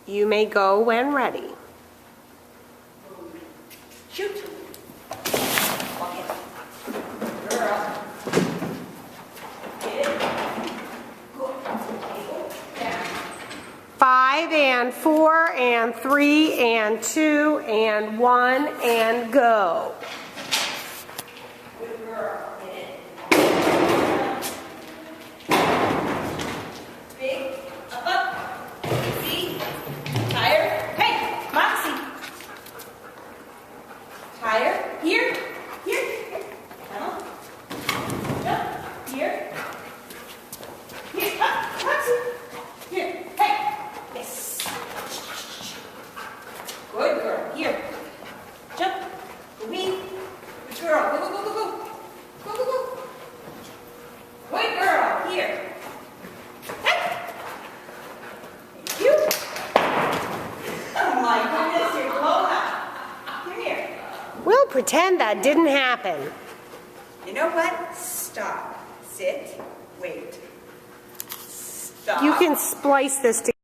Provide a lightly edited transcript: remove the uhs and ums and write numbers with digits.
You may go when ready. Shoot. Walk in. Girl. Get it. Good. Down. 5 and 4 and 3 and 2 and 1 and go. Good girl. Get it. Big. Up, up. See? Tired? Hey, Moxie. Tired? Here. Here. Down. Jump. Here. Here. Up. Moxie. Here. Hey. Yes. Good girl. Here. Jump. Go me. Good girl. Go, go, go, go, go. Go, go, go. Good girl. Here. Hey. Thank you. Oh my goodness, you're blown up. Come here. We'll pretend that didn't happen. You know what? Stop. Sit. Wait. Stop. You can splice this together.